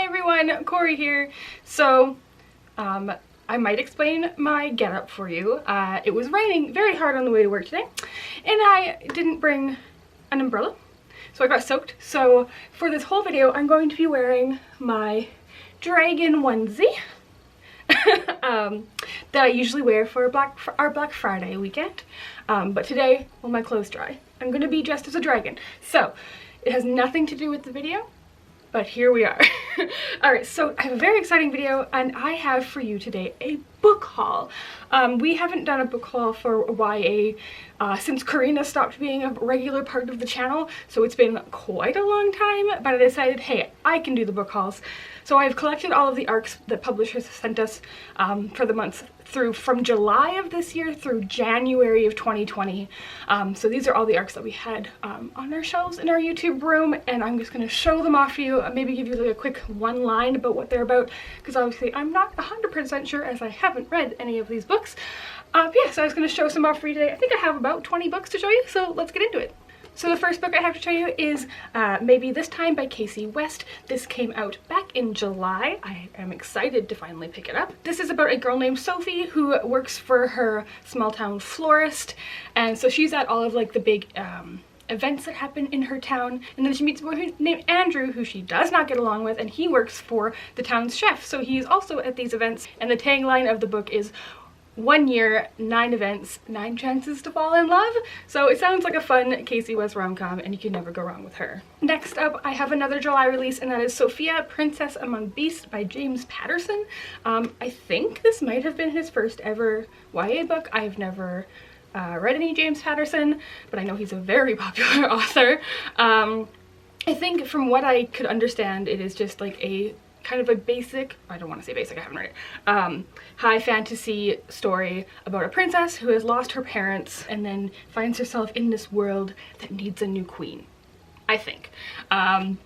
everyone, Corey here. So, I might explain my getup for you. It was raining very hard on the way to work today, and I didn't bring an umbrella, so I got soaked. So for this whole video, I'm going to be wearing my dragon onesie that I usually wear for our Black Friday weekend. But today, while my clothes dry, I'm going to be dressed as a dragon. So it has nothing to do with the video, but here we are. Alright, so I have a very exciting video, and I have for you today a book haul. We haven't done a book haul for YA since Karina stopped being a regular part of the channel, so it's been quite a long time, but I decided, hey, I can do the book hauls. So I've collected all of the ARCs that publishers sent us for the months from July of this year through January of 2020. So these are all the ARCs that we had on our shelves in our YouTube room, and I'm just going to show them off for you, maybe give you like a quick one line about what they're about, because obviously I'm not 100% sure as I haven't read any of these books. Yeah, so I was going to show some off for you today. I think I have about 20 books to show you, so let's get into it. So the first book I have to show you is Maybe This Time by Kasie West. This came out back in July. I am excited to finally pick it up. This is about a girl named Sophie who works for her small town florist, and so she's at all of like the big events that happen in her town, and then she meets a boy named Andrew who she does not get along with, and he works for the town's chef, so he's also at these events, and the tagline of the book is 1 year, 9 events, 9 chances to fall in love. So it sounds like a fun Kasie West rom-com, and you can never go wrong with her. Next up, I have another July release, and that is Sophia, Princess Among Beasts by James Patterson. I think this might have been his first ever YA book. I've never read any James Patterson, but I know he's a very popular author. I think from what I could understand, it is just like a kind of a basic, I don't want to say basic, I haven't read it, high fantasy story about a princess who has lost her parents and then finds herself in this world that needs a new queen, I think. When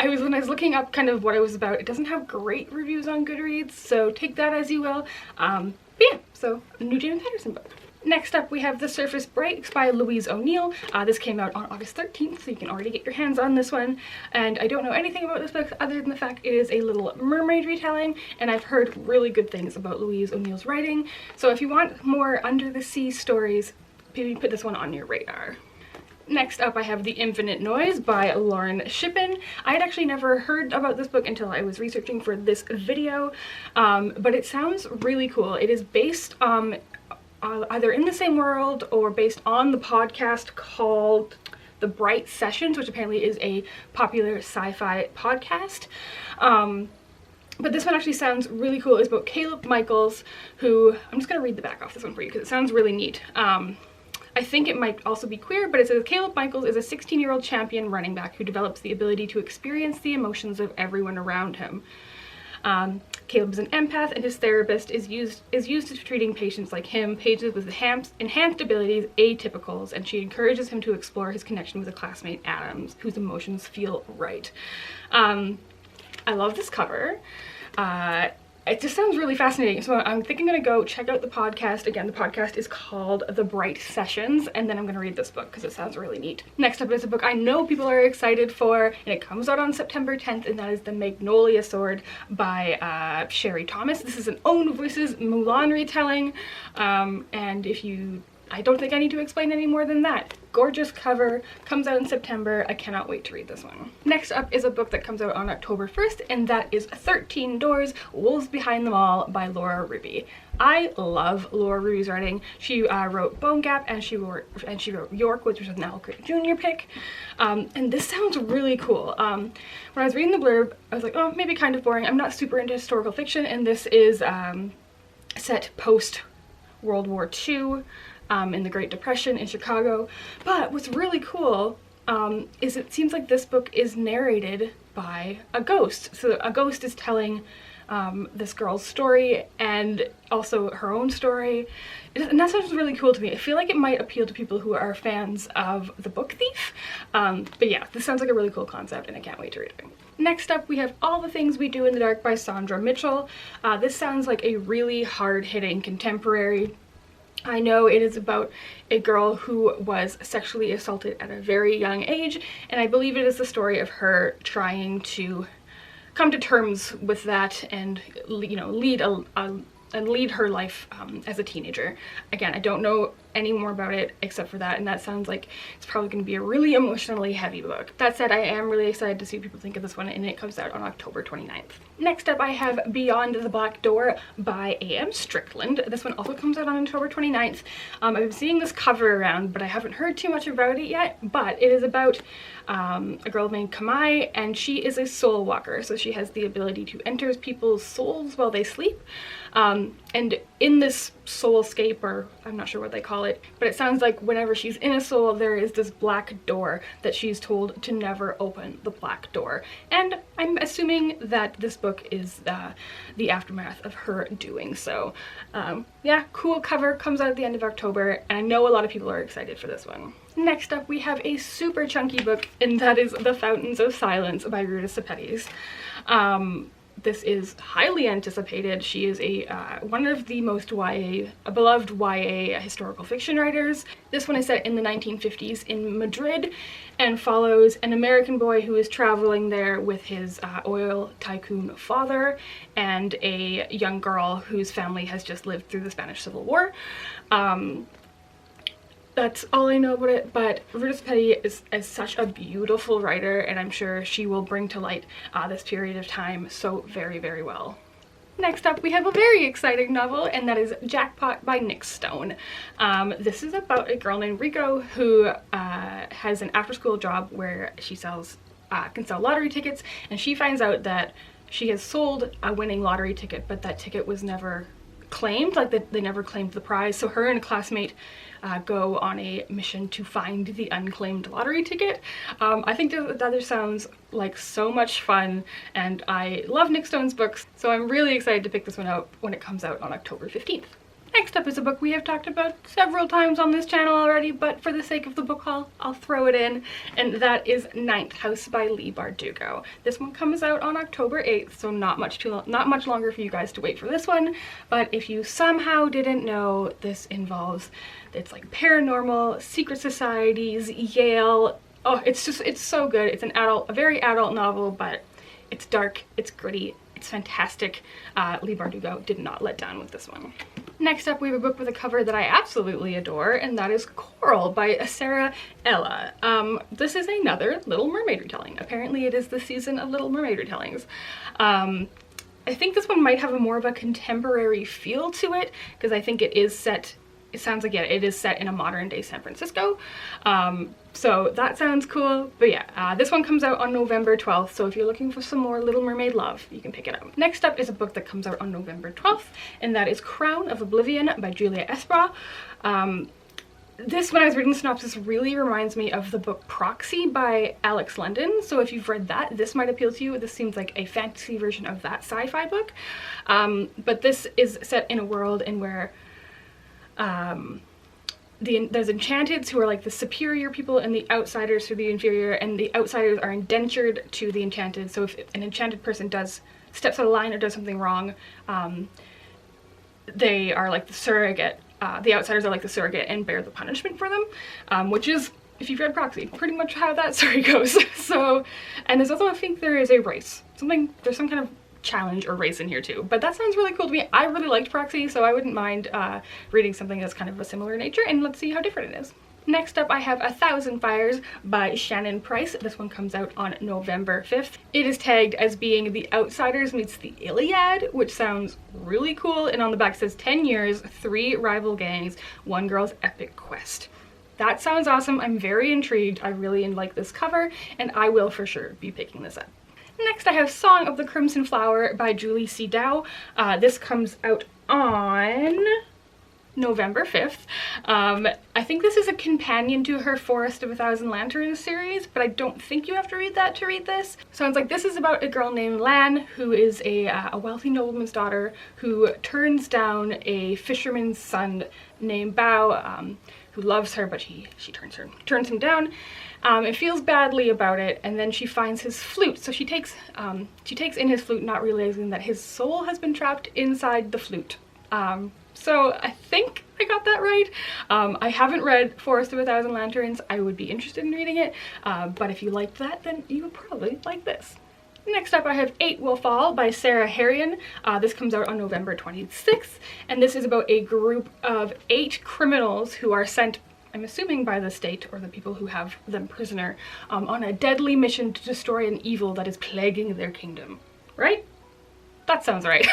I was looking up kind of what it was about, it doesn't have great reviews on Goodreads, so take that as you will. But yeah, so a new James Patterson book. Next up, we have The Surface Breaks by Louise O'Neill. This came out on August 13th, so you can already get your hands on this one. And I don't know anything about this book other than the fact it is a Little Mermaid retelling, and I've heard really good things about Louise O'Neill's writing. So if you want more under-the-sea stories, maybe put this one on your radar. Next up, I have The Infinite Noise by Lauren Shippen. I had actually never heard about this book until I was researching for this video, but it sounds really cool. It is based either in the same world or based on the podcast called The Bright Sessions, which apparently is a popular sci-fi podcast. But this one actually sounds really cool. It's about Caleb Michaels, who, I'm just going to read the back off this one for you because it sounds really neat. I think it might also be queer, but it says Caleb Michaels is a 16-year-old champion running back who develops the ability to experience the emotions of everyone around him. Caleb is an empath, and his therapist is used to treating patients like him, pages with enhanced abilities, atypicals, and she encourages him to explore his connection with a classmate, Adams, whose emotions feel right. I love this cover. It just sounds really fascinating, so I think I'm going to go check out the podcast. Again, the podcast is called The Bright Sessions, and then I'm going to read this book because it sounds really neat. Next up is a book I know people are excited for, and it comes out on September 10th, and that is The Magnolia Sword by Sherry Thomas. This is an Own Voices Mulan retelling, and I don't think I need to explain any more than that. Gorgeous cover, comes out in September. I cannot wait to read this one. Next up is a book that comes out on October 1st, and that is 13 Doors, Wolves Behind Them All by Laura Ruby. I love Laura Ruby's writing. She wrote Bone Gap, and she wrote York, which was an OwlCrate Junior pick. And this sounds really cool. When I was reading the blurb, I was like, oh, maybe kind of boring. I'm not super into historical fiction, and this is set post World War II. In the Great Depression in Chicago. But what's really cool is it seems like this book is narrated by a ghost. So a ghost is telling this girl's story and also her own story. And that sounds really cool to me. I feel like it might appeal to people who are fans of The Book Thief. But yeah, this sounds like a really cool concept, and I can't wait to read it. Next up, we have All the Things We Do in the Dark by Saundra Mitchell. This sounds like a really hard-hitting contemporary. I know it is about a girl who was sexually assaulted at a very young age, and I believe it is the story of her trying to come to terms with that and, you know, lead her life as a teenager. Again, I don't know any more about it except for that, and that sounds like it's probably going to be a really emotionally heavy book. That said, I am really excited to see what people think of this one, and it comes out on October 29th. Next up, I have Beyond the Black Door by A.M. Strickland. This one also comes out on October 29th. I've been seeing this cover around, but I haven't heard too much about it yet. But it is about a girl named Kamai, and she is a soul walker, so she has the ability to enter people's souls while they sleep. And in this soulscape, or I'm not sure what they call it, but it sounds like whenever she's in a soul, there is this black door that she's told to never open the black door. And I'm assuming that this book is the aftermath of her doing so. Yeah, cool cover, comes out at the end of October, and I know a lot of people are excited for this one. Next up, we have a super chunky book, and that is The Fountains of Silence by Ruta Sepetys. This is highly anticipated. She is one of the most beloved YA historical fiction writers. This one is set in the 1950s in Madrid and follows an American boy who is traveling there with his oil tycoon father and a young girl whose family has just lived through the Spanish Civil War. That's all I know about it, but Ruta Sepetys is such a beautiful writer, and I'm sure she will bring to light this period of time so very, very well. Next up, we have a very exciting novel, and that is Jackpot by Nic Stone. This is about a girl named Rico who has an after-school job where she can sell lottery tickets, and she finds out that she has sold a winning lottery ticket, but that ticket was never claimed, like they never claimed the prize. So her and a classmate go on a mission to find the unclaimed lottery ticket. I think that sounds like so much fun, and I love Nic Stone's books, so I'm really excited to pick this one out when it comes out on October 15th. Next up is a book we have talked about several times on this channel already, but for the sake of the book haul, I'll throw it in, and that is Ninth House by Leigh Bardugo. This one comes out on October 8th, so not much longer for you guys to wait for this one, but if you somehow didn't know, this involves, it's like paranormal, secret societies, Yale. Oh, it's so good. It's a very adult novel, but it's dark, it's gritty, it's fantastic. Leigh Bardugo did not let down with this one. Next up, we have a book with a cover that I absolutely adore, and that is Coral by Sara. This is another Little Mermaid retelling. Apparently it is the season of Little Mermaid retellings. I think this one might have more of a contemporary feel to it, because I think it is set, it sounds like, yeah, it is set in a modern day San Francisco. So that sounds cool. But yeah, this one comes out on November 12th, so if you're looking for some more Little Mermaid love, you can pick it up. Next up is a book that comes out on November 12th, and that is Crown of Oblivion by Julia Eshbaugh. This, when I was reading the synopsis, really reminds me of the book Proxy by Alex London, so if you've read that, this might appeal to you. This seems like a fantasy version of that sci-fi book. But this is set in a world in where there's enchanteds who are like the superior people and the outsiders who are the inferior, and the outsiders are indentured to the enchanted. So if an enchanted person steps out of line or does something wrong, they are like the surrogate. The outsiders are like the surrogate and bear the punishment for them, which is, if you've read Proxy, pretty much how that story goes. So, and there's also, I think there is a race. There's some kind of challenge or race in here too, but that sounds really cool to me. I really liked Proxy, so I wouldn't mind reading something that's kind of a similar nature, and let's see how different it is. Next up, I have A Thousand Fires by Shannon Price. This one comes out on November 5th. It is tagged as being The Outsiders meets the Iliad, which sounds really cool, and on the back says 10 years, 3 rival gangs, 1 girl's epic quest. That sounds awesome. I'm very intrigued. I really like this cover, and I will for sure be picking this up. Next, I have Song of the Crimson Flower by Julie C. Dow. This comes out on November 5th. I think this is a companion to her Forest of a Thousand Lanterns series, but I don't think you have to read that to read this. Sounds like this is about a girl named Lan, who is a wealthy nobleman's daughter who turns down a fisherman's son named Bao, who loves her, but she turns him down. And feels badly about it, and then she finds his flute. So she takes in his flute, not realizing that his soul has been trapped inside the flute. So I think I got that right. I haven't read Forest of a Thousand Lanterns. I would be interested in reading it, but if you liked that, then you would probably like this. Next up I have 8 Will Fall by Sara Harian. This comes out on November 26th, and this is about a group of 8 criminals who are sent, I'm assuming by the state or the people who have them prisoner, on a deadly mission to destroy an evil that is plaguing their kingdom. Right? That sounds right.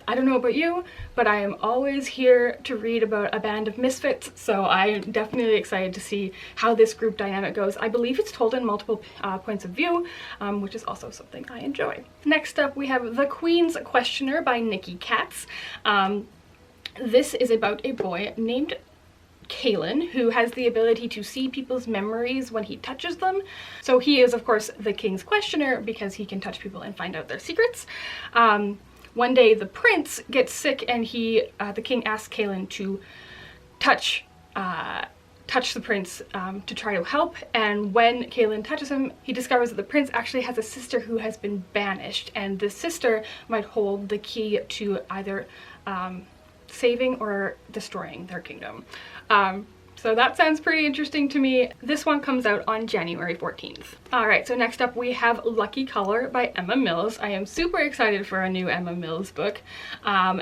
I don't know about you, but I am always here to read about a band of misfits, so I'm definitely excited to see how this group dynamic goes. I believe it's told in multiple points of view, which is also something I enjoy. Next up we have The Queen's Questioner by Nikki Katz. This is about a boy named Kaelin, who has the ability to see people's memories when he touches them. So he is, of course, the king's questioner because he can touch people and find out their secrets. One day the prince gets sick and the king asks Kaelin to touch the prince to try to help, and when Kaelin touches him, he discovers that the prince actually has a sister who has been banished, and this sister might hold the key to either saving or destroying their kingdom. So that sounds pretty interesting to me. This one comes out on January 14th. Alright, so next up we have Lucky Color by Emma Mills. I am super excited for a new Emma Mills book.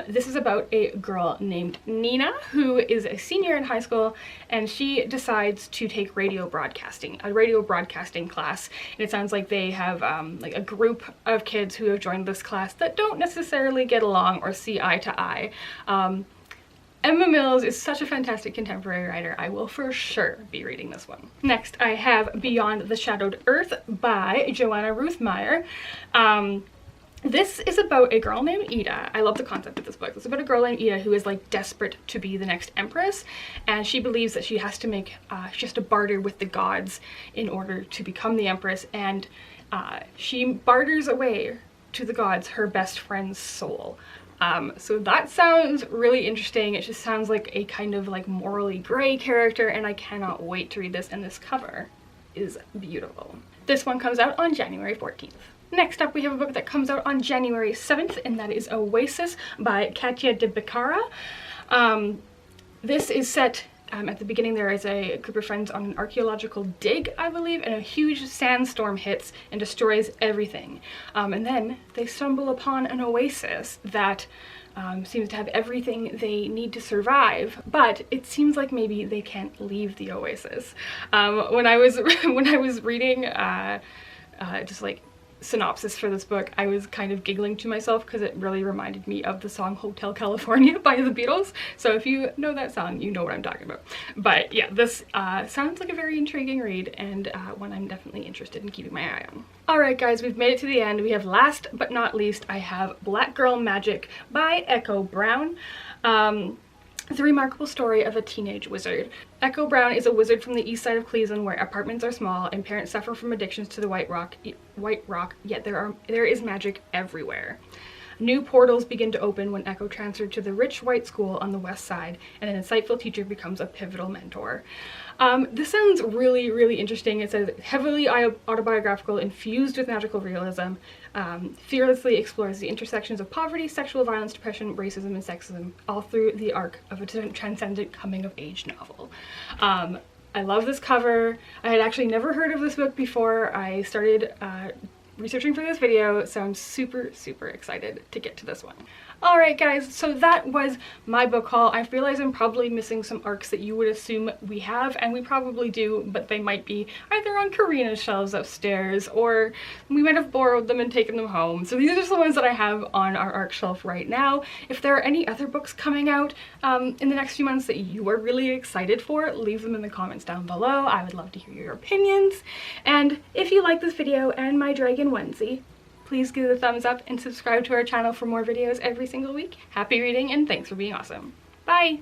This is about a girl named Nina who is a senior in high school, and she decides to take a radio broadcasting class. And it sounds like they have like a group of kids who have joined this class that don't necessarily get along or see eye to eye. Emma Mills is such a fantastic contemporary writer. I will for sure be reading this one. Next, I have Beyond the Shadowed Earth by Joanna Ruth Meyer. This is about a girl named Ida. I love the concept of this book. It's about a girl named Ida who is like desperate to be the next empress, and she believes that she has to barter with the gods in order to become the empress, and she barters away to the gods her best friend's soul. So that sounds really interesting. It just sounds like a kind of like morally gray character, and I cannot wait to read this, and this cover is beautiful. This one comes out on January 14th. Next up we have a book that comes out on January 7th, and that is Oasis by Katya de Becerra. This is set at the beginning. There is a group of friends on an archaeological dig, I believe, and a huge sandstorm hits and destroys everything. And then they stumble upon an oasis that seems to have everything they need to survive, but it seems like maybe they can't leave the oasis. When I was reading just like synopsis for this book, I was kind of giggling to myself because it really reminded me of the song Hotel California by the Beatles. So if you know that song, you know what I'm talking about. But yeah, this sounds like a very intriguing read, and one I'm definitely interested in keeping my eye on. Alright guys, we've made it to the end. We have last but not least, I have Black Girl Magic by Echo Brown. The remarkable story of a teenage wizard. Echo Brown is a wizard from the east side of Cleveland where apartments are small and parents suffer from addictions to the white rock, yet there is magic everywhere. New portals begin to open when Echo transferred to the rich white school on the west side, and an insightful teacher becomes a pivotal mentor. This sounds really, really interesting. It says heavily autobiographical, infused with magical realism, fearlessly explores the intersections of poverty, sexual violence, depression, racism, and sexism, all through the arc of a transcendent coming-of-age novel. I love this cover. I had actually never heard of this book before I started researching for this video, so I'm super, super excited to get to this one. Alright guys, so that was my book haul. I realize I'm probably missing some arcs that you would assume we have, and we probably do, but they might be either on Karina's shelves upstairs, or we might have borrowed them and taken them home. So these are just the ones that I have on our arc shelf right now. If there are any other books coming out in the next few months that you are really excited for, leave them in the comments down below. I would love to hear your opinions. And if you like this video and my dragon onesie, please give it a thumbs up and subscribe to our channel for more videos every single week. Happy reading, and thanks for being awesome. Bye!